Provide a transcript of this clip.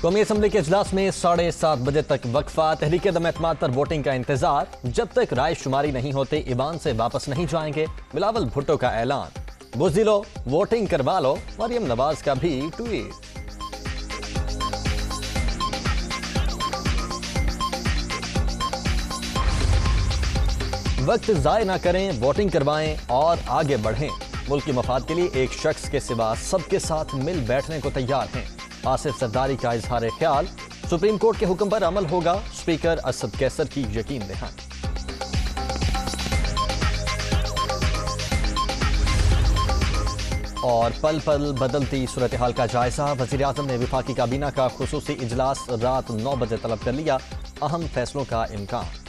कौमी असम्बली के इजलास में 7:30 बजे तक वक्फा। तहरीक दम एतमाद पर वोटिंग का इंतजार। जब तक राय शुमारी नहीं होते ईवान से वापस नहीं जाएंगे। बिलावल भुट्टो का ऐलान। बुज़दिलो, वोटिंग करवा लो। मरियम नवाज का भी ट्वीट। वक्त जाय ना करें, वोटिंग करवाएं और आगे बढ़ें। मुल्क के मफाद के लिए एक शख्स के सिवा सबके साथ मिल बैठने को तैयार हैं। आसिफ जरदारी का इजहार ख्याल। सुप्रीम कोर्ट के हुक्म पर अमल होगा। स्पीकर असद कैसर की यकीन दहानी। और पल पल बदलती सूरत हाल का जायजा। वज़ीर आज़म ने वफाकी काबीना का खुसूसी इजलास रात 9 बजे तलब कर लिया। अहम फैसलों का इम्कान।